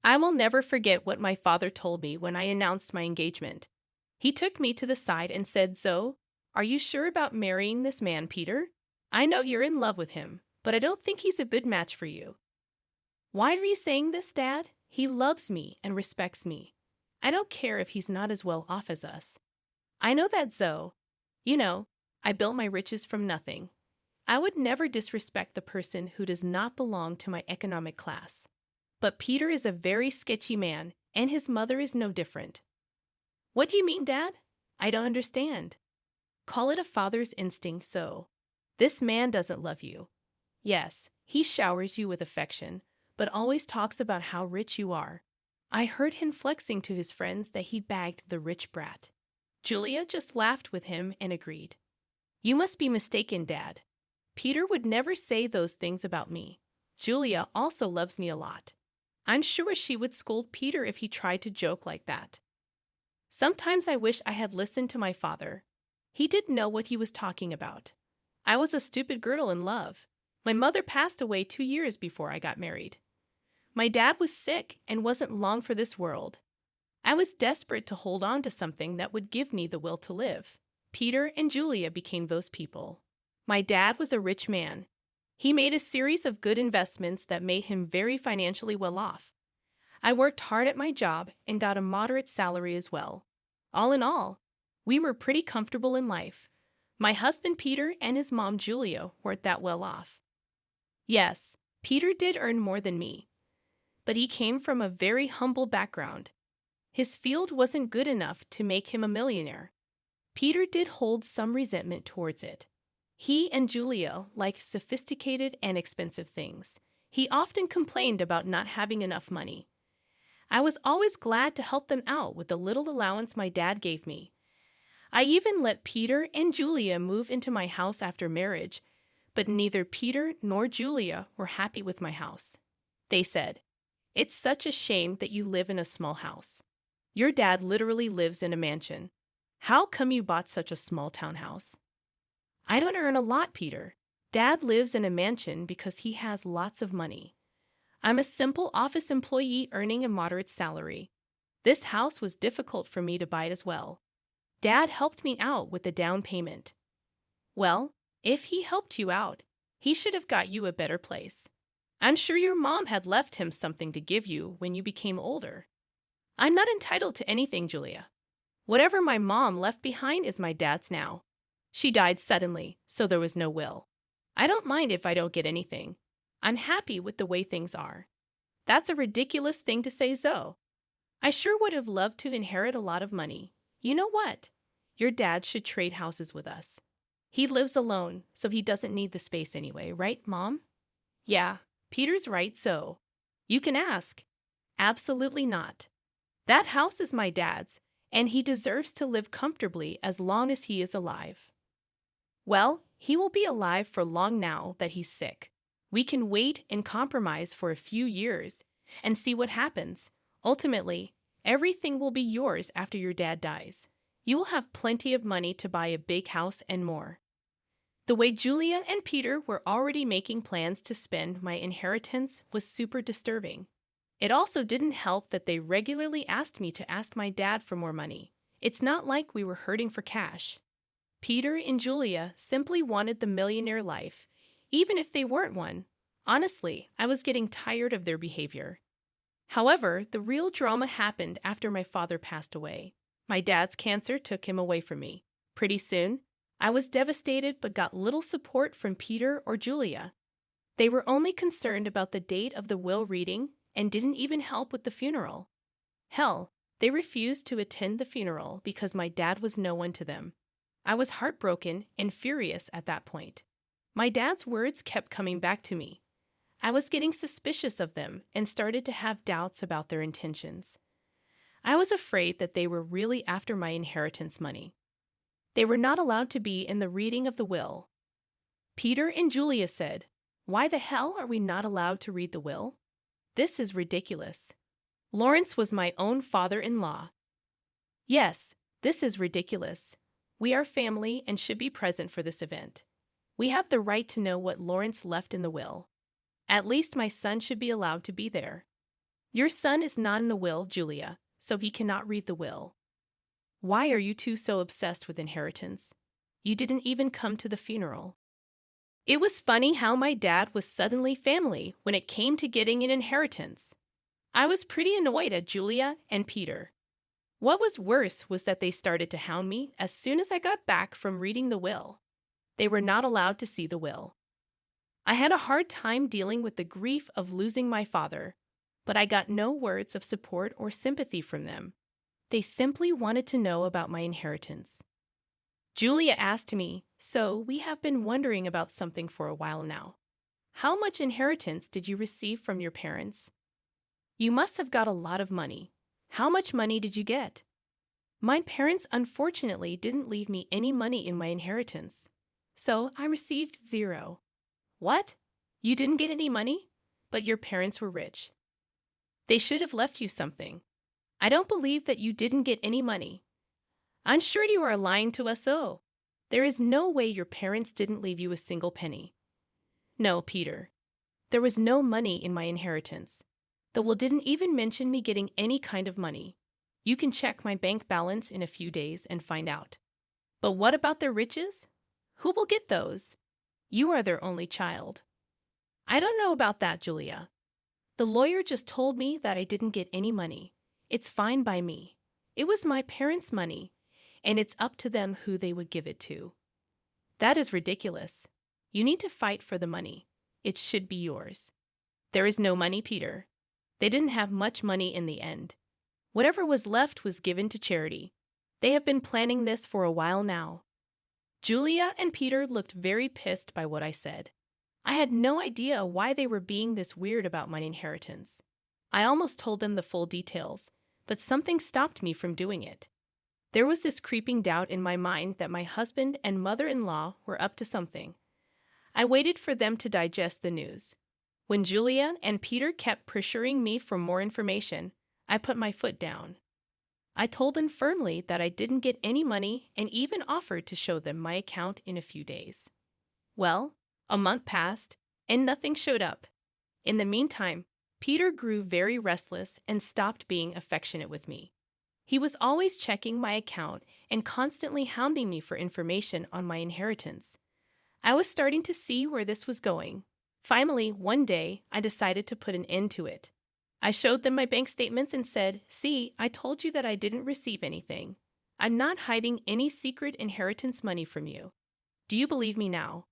I will never forget what my father told me when I announced my engagement. He took me to the side and said, "Zoe, are you sure about marrying this man, Peter? I know you're in love with him, but I don't think he's a good match for you." "Why are you saying this, Dad? He loves me and respects me. I don't care if he's not as well off as us. I know that, Zoe. You know, I built my riches from nothing. I would never disrespect the person who does not belong to my economic class. But Peter is a very sketchy man, and his mother is no different." "What do you mean, Dad? I don't understand." "Call it a father's instinct, so. This man doesn't love you. Yes, he showers you with affection, but always talks about how rich you are. I heard him flexing to his friends that he bagged the rich brat." Julia just laughed with him and agreed. "You must be mistaken, Dad. Peter would never say those things about me. Julia also loves me a lot. I'm sure she would scold Peter if he tried to joke like that. Sometimes I wish I had listened to my father. He didn't know what he was talking about. I was a stupid girl in love. My mother passed away 2 years before I got married. My dad was sick and wasn't long for this world. I was desperate to hold on to something that would give me the will to live. Peter and Julia became those people. My dad was a rich man. He made a series of good investments that made him very financially well off. I worked hard at my job and got a moderate salary as well. All in all, we were pretty comfortable in life. My husband Peter and his mom Julia weren't that well off. Yes, Peter did earn more than me, but he came from a very humble background. His field wasn't good enough to make him a millionaire. Peter did hold some resentment towards it. He and Julia liked sophisticated and expensive things. He often complained about not having enough money. I was always glad to help them out with the little allowance my dad gave me. I even let Peter and Julia move into my house after marriage, but neither Peter nor Julia were happy with my house. They said, "It's such a shame that you live in a small house. Your dad literally lives in a mansion. How come you bought such a small townhouse?" "I don't earn a lot, Peter. Dad lives in a mansion because he has lots of money. I'm a simple office employee earning a moderate salary. This house was difficult for me to buy as well. Dad helped me out with the down payment." "Well, if he helped you out, he should have got you a better place. I'm sure your mom had left him something to give you when you became older." "I'm not entitled to anything, Julia. Whatever my mom left behind is my dad's now. She died suddenly, so there was no will. I don't mind if I don't get anything. I'm happy with the way things are." "That's a ridiculous thing to say, Zoe. I sure would have loved to inherit a lot of money. You know what? Your dad should trade houses with us. He lives alone, so he doesn't need the space anyway, right, Mom?" "Yeah, Peter's right, Zoe. You can ask." "Absolutely not. That house is my dad's, and he deserves to live comfortably as long as he is alive." "Well, he will be alive for long now that he's sick. We can wait and compromise for a few years and see what happens. Ultimately, everything will be yours after your dad dies. You will have plenty of money to buy a big house and more." The way Julia and Peter were already making plans to spend my inheritance was super disturbing. It also didn't help that they regularly asked me to ask my dad for more money. It's not like we were hurting for cash. Peter and Julia simply wanted the millionaire life, even if they weren't one. Honestly, I was getting tired of their behavior. However, the real drama happened after my father passed away. My dad's cancer took him away from me. Pretty soon, I was devastated but got little support from Peter or Julia. They were only concerned about the date of the will reading and didn't even help with the funeral. Hell, they refused to attend the funeral because my dad was no one to them. I was heartbroken and furious at that point. My dad's words kept coming back to me. I was getting suspicious of them and started to have doubts about their intentions. I was afraid that they were really after my inheritance money. They were not allowed to be in the reading of the will. Peter and Julia said, "Why the hell are we not allowed to read the will? This is ridiculous. Lawrence was my own father-in-law. Yes, this is ridiculous. We are family and should be present for this event. We have the right to know what Lawrence left in the will. At least my son should be allowed to be there." Your son is not in the will, Julia, so he cannot read the will. Why are you two so obsessed with inheritance? You didn't even come to the funeral. It was funny how my dad was suddenly family when it came to getting an inheritance. I was pretty annoyed at Julia and Peter. What was worse was that they started to hound me as soon as I got back from reading the will. They were not allowed to see the will. I had a hard time dealing with the grief of losing my father, but I got no words of support or sympathy from them. They simply wanted to know about my inheritance. Julia asked me, "So we have been wondering about something for a while now. How much inheritance did you receive from your parents? You must have got a lot of money. How much money did you get?" My parents unfortunately didn't leave me any money in my inheritance, so I received zero. What? You didn't get any money? But your parents were rich. They should have left you something. I don't believe that you didn't get any money. I'm sure you are lying to us all. There is no way your parents didn't leave you a single penny. No, Peter. There was no money in my inheritance. The will didn't even mention me getting any kind of money. You can check my bank balance in a few days and find out. But what about their riches? Who will get those? You are their only child. I don't know about that, Julia. The lawyer just told me that I didn't get any money. It's fine by me. It was my parents' money, and it's up to them who they would give it to. That is ridiculous. You need to fight for the money. It should be yours. There is no money, Peter. They didn't have much money in the end. Whatever was left was given to charity. They have been planning this for a while now. Julia and Peter looked very pissed by what I said. I had no idea why they were being this weird about my inheritance. I almost told them the full details, but something stopped me from doing it. There was this creeping doubt in my mind that my husband and mother-in-law were up to something. I waited for them to digest the news. When Julia and Peter kept pressuring me for more information, I put my foot down. I told them firmly that I didn't get any money and even offered to show them my account in a few days. Well, a month passed, and nothing showed up. In the meantime, Peter grew very restless and stopped being affectionate with me. He was always checking my account and constantly hounding me for information on my inheritance. I was starting to see where this was going. Finally, one day, I decided to put an end to it. I showed them my bank statements and said, "See, I told you that I didn't receive anything. I'm not hiding any secret inheritance money from you. Do you believe me now?"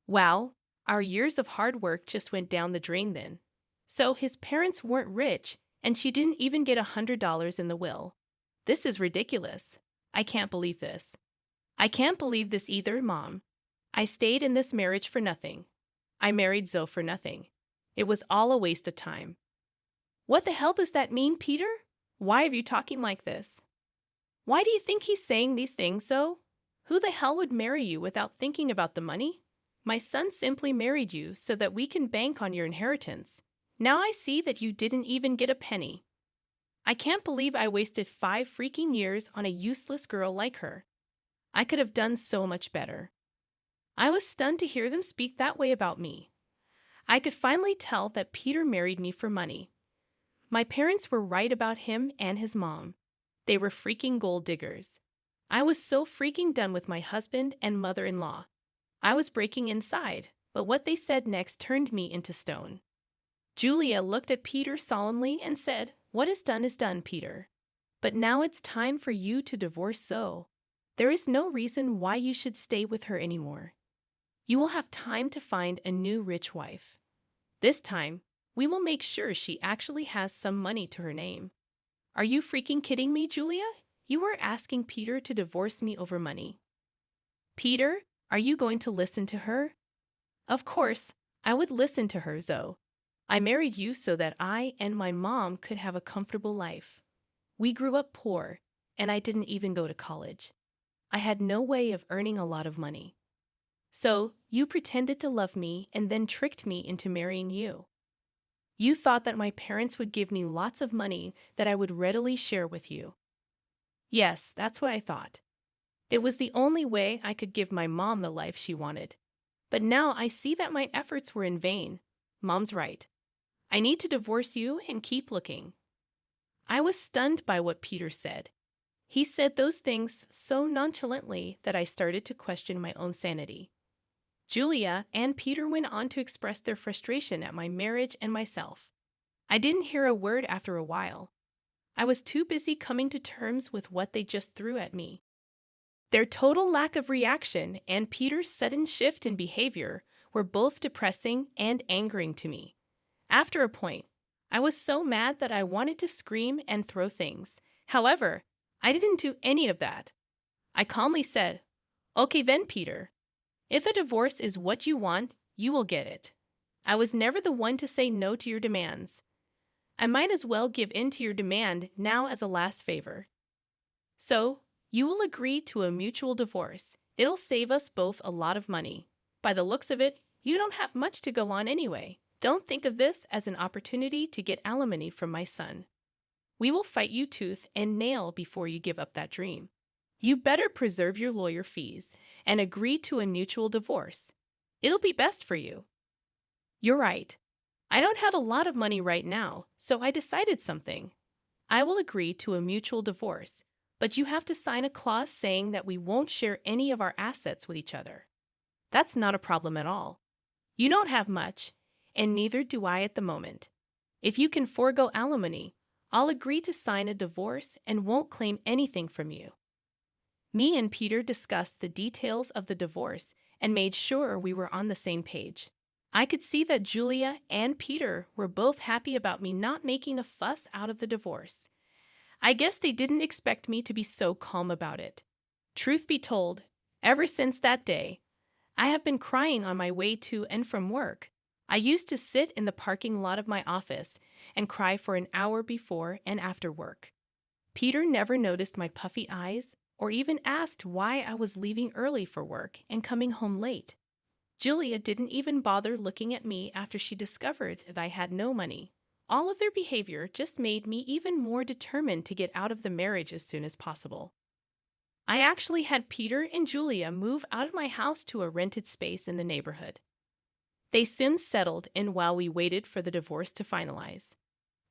Wow, our years of hard work just went down the drain then. So his parents weren't rich, and she didn't even get $100 in the will. This is ridiculous. I can't believe this. I can't believe this either, Mom. I stayed in this marriage for nothing. I married Zoe for nothing. It was all a waste of time. What the hell does that mean, Peter? Why are you talking like this? Why do you think he's saying these things, Zoe? Who the hell would marry you without thinking about the money? My son simply married you so that we can bank on your inheritance. Now I see that you didn't even get a penny. I can't believe I wasted 5 freaking years on a useless girl like her. I could have done so much better. I was stunned to hear them speak that way about me. I could finally tell that Peter married me for money. My parents were right about him and his mom. They were freaking gold diggers. I was so freaking done with my husband and mother-in-law. I was breaking inside, but what they said next turned me into stone. Julia looked at Peter solemnly and said, "What is done, Peter. But now it's time for you to divorce Zoe. There is no reason why you should stay with her anymore. You will have time to find a new rich wife. This time, we will make sure she actually has some money to her name." Are you freaking kidding me, Julia? You are asking Peter to divorce me over money. Peter, are you going to listen to her? Of course, I would listen to her, Zoe. I married you so that I and my mom could have a comfortable life. We grew up poor, and I didn't even go to college. I had no way of earning a lot of money. So, you pretended to love me and then tricked me into marrying you. You thought that my parents would give me lots of money that I would readily share with you. Yes, that's what I thought. It was the only way I could give my mom the life she wanted. But now I see that my efforts were in vain. Mom's right. I need to divorce you and keep looking." I was stunned by what Peter said. He said those things so nonchalantly that I started to question my own sanity. Julia and Peter went on to express their frustration at my marriage and myself. I didn't hear a word after a while. I was too busy coming to terms with what they just threw at me. Their total lack of reaction and Peter's sudden shift in behavior were both depressing and angering to me. After a point, I was so mad that I wanted to scream and throw things. However, I didn't do any of that. I calmly said, "Okay then, Peter. If a divorce is what you want, you will get it. I was never the one to say no to your demands. I might as well give in to your demand now as a last favor. So, you will agree to a mutual divorce. It'll save us both a lot of money. By the looks of it, you don't have much to go on anyway. Don't think of this as an opportunity to get alimony from my son. We will fight you tooth and nail before you give up that dream. You better preserve your lawyer fees and agree to a mutual divorce. It'll be best for you." You're right. I don't have a lot of money right now, so I decided something. I will agree to a mutual divorce, but you have to sign a clause saying that we won't share any of our assets with each other. That's not a problem at all. You don't have much, and neither do I at the moment. If you can forego alimony, I'll agree to sign a divorce and won't claim anything from you. Me and Peter discussed the details of the divorce and made sure we were on the same page. I could see that Julia and Peter were both happy about me not making a fuss out of the divorce. I guess they didn't expect me to be so calm about it. Truth be told, ever since that day, I have been crying on my way to and from work. I used to sit in the parking lot of my office and cry for an hour before and after work. Peter never noticed my puffy eyes or even asked why I was leaving early for work and coming home late. Julia didn't even bother looking at me after she discovered that I had no money. All of their behavior just made me even more determined to get out of the marriage as soon as possible. I actually had Peter and Julia move out of my house to a rented space in the neighborhood. They soon settled in while we waited for the divorce to finalize.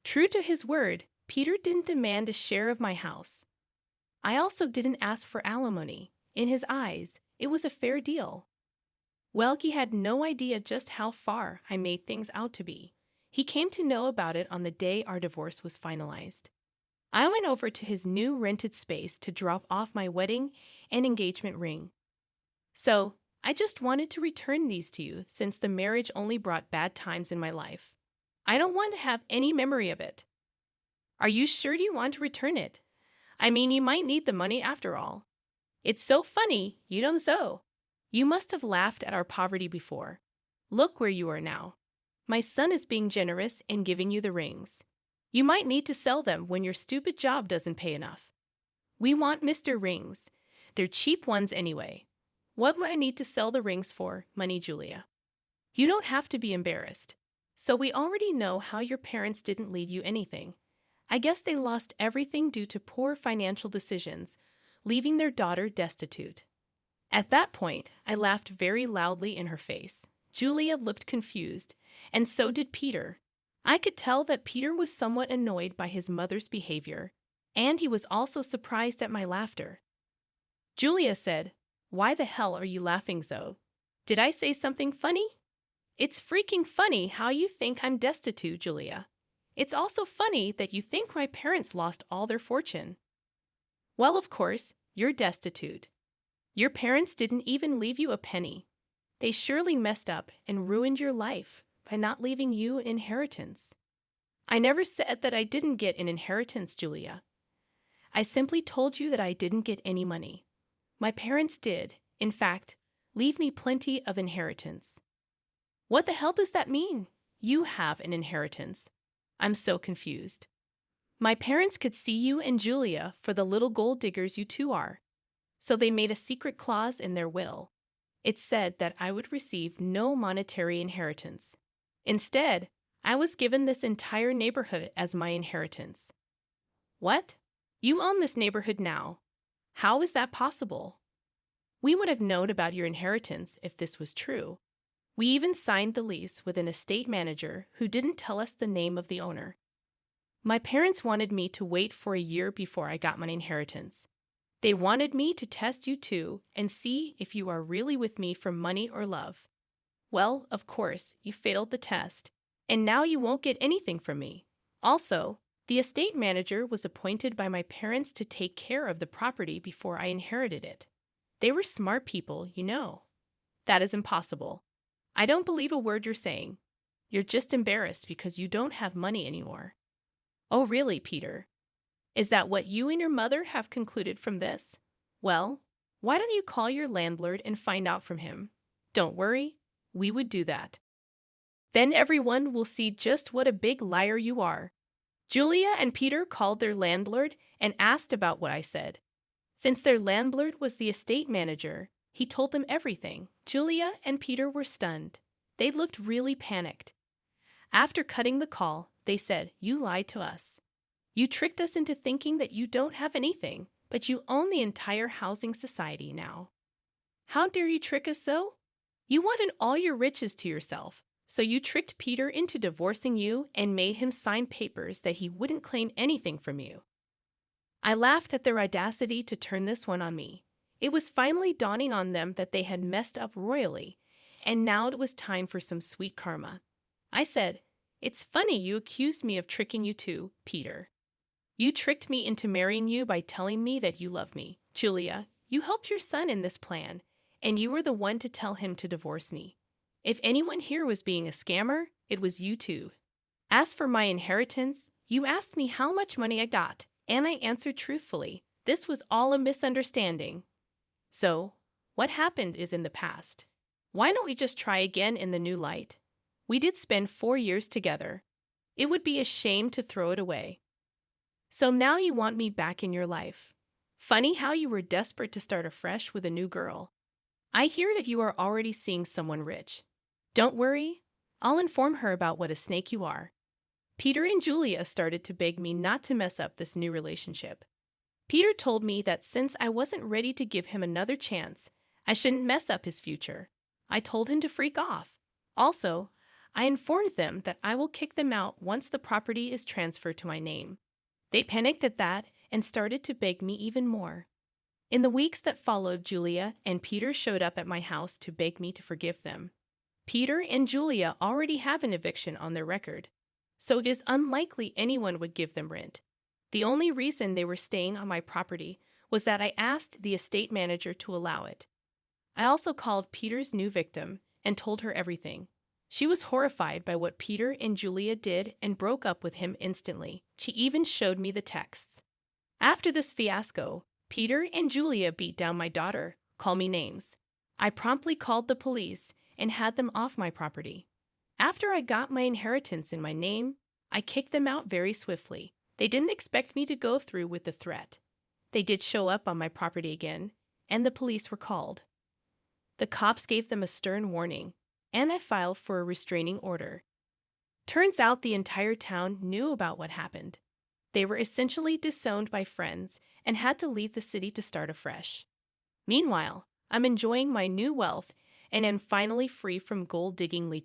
True to his word, Peter didn't demand a share of my house. I also didn't ask for alimony. In his eyes, it was a fair deal. Well, he had no idea just how far I made things out to be. He came to know about it on the day our divorce was finalized. I went over to his new rented space to drop off my wedding and engagement ring. So, I just wanted to return these to you since the marriage only brought bad times in my life. I don't want to have any memory of it. Are you sure you want to return it? I mean, you might need the money after all. It's so funny, you don't so. You must have laughed at our poverty before. Look where you are now. My son is being generous and giving you the rings. You might need to sell them when your stupid job doesn't pay enough. We want Mr. Rings. They're cheap ones anyway. What would I need to sell the rings for, money, Julia? You don't have to be embarrassed. So we already know how your parents didn't leave you anything. I guess they lost everything due to poor financial decisions, leaving their daughter destitute. At that point, I laughed very loudly in her face. Julia looked confused, and so did Peter. I could tell that Peter was somewhat annoyed by his mother's behavior, and he was also surprised at my laughter. Julia said, "Why the hell are you laughing, Zoe? Did I say something funny?" "It's freaking funny how you think I'm destitute, Julia. It's also funny that you think my parents lost all their fortune." "Well, of course, you're destitute. Your parents didn't even leave you a penny. They surely messed up and ruined your life by not leaving you an inheritance." "I never said that I didn't get an inheritance, Julia. I simply told you that I didn't get any money. My parents did, in fact, leave me plenty of inheritance." "What the hell does that mean? You have an inheritance." I'm so confused. "My parents could see you and Julia for the little gold diggers you two are. So they made a secret clause in their will. It said that I would receive no monetary inheritance. Instead, I was given this entire neighborhood as my inheritance." "What? You own this neighborhood now. How is that possible?" "We would have known about your inheritance if this was true. We even signed the lease with an estate manager who didn't tell us the name of the owner. My parents wanted me to wait for a year before I got my inheritance. They wanted me to test you too and see if you are really with me for money or love. Well, of course, you failed the test, and now you won't get anything from me. Also, the estate manager was appointed by my parents to take care of the property before I inherited it. They were smart people, you know. That is impossible. I don't believe a word you're saying. You're just embarrassed because you don't have money anymore. Oh, really, Peter? Is that what you and your mother have concluded from this? Well, why don't you call your landlord and find out from him? Don't worry, we would do that. Then everyone will see just what a big liar you are. Julia and Peter called their landlord and asked about what I said. Since their landlord was the estate manager, he told them everything. Julia and Peter were stunned. They looked really panicked. After cutting the call, they said, "You lied to us. You tricked us into thinking that you don't have anything, but you own the entire housing society now. How dare you trick us so? You wanted all your riches to yourself, so you tricked Peter into divorcing you and made him sign papers that he wouldn't claim anything from you." I laughed at their audacity to turn this one on me. It was finally dawning on them that they had messed up royally, and now it was time for some sweet karma. I said, "It's funny you accused me of tricking you too, Peter. You tricked me into marrying you by telling me that you love me. Julia, you helped your son in this plan, and you were the one to tell him to divorce me. If anyone here was being a scammer, it was you two. As for my inheritance, you asked me how much money I got, and I answered truthfully. This was all a misunderstanding. So, what happened is in the past. Why don't we just try again in the new light? We did spend 4 years together. It would be a shame to throw it away. So now you want me back in your life. Funny how you were desperate to start afresh with a new girl. I hear that you are already seeing someone rich. Don't worry, I'll inform her about what a snake you are." Peter and Julia started to beg me not to mess up this new relationship. Peter told me that since I wasn't ready to give him another chance, I shouldn't mess up his future. I told him to freak off. Also, I informed them that I will kick them out once the property is transferred to my name. They panicked at that and started to beg me even more. In the weeks that followed, Julia and Peter showed up at my house to beg me to forgive them. Peter and Julia already have an eviction on their record, so it is unlikely anyone would give them rent. The only reason they were staying on my property was that I asked the estate manager to allow it. I also called Peter's new victim and told her everything. She was horrified by what Peter and Julia did and broke up with him instantly. She even showed me the texts. After this fiasco, Peter and Julia beat down my daughter, called me names. I promptly called the police and had them off my property. After I got my inheritance in my name, I kicked them out very swiftly. They didn't expect me to go through with the threat. They did show up on my property again, and the police were called. The cops gave them a stern warning, and I filed for a restraining order. Turns out the entire town knew about what happened. They were essentially disowned by friends and had to leave the city to start afresh. Meanwhile, I'm enjoying my new wealth and am finally free from gold-digging leeches.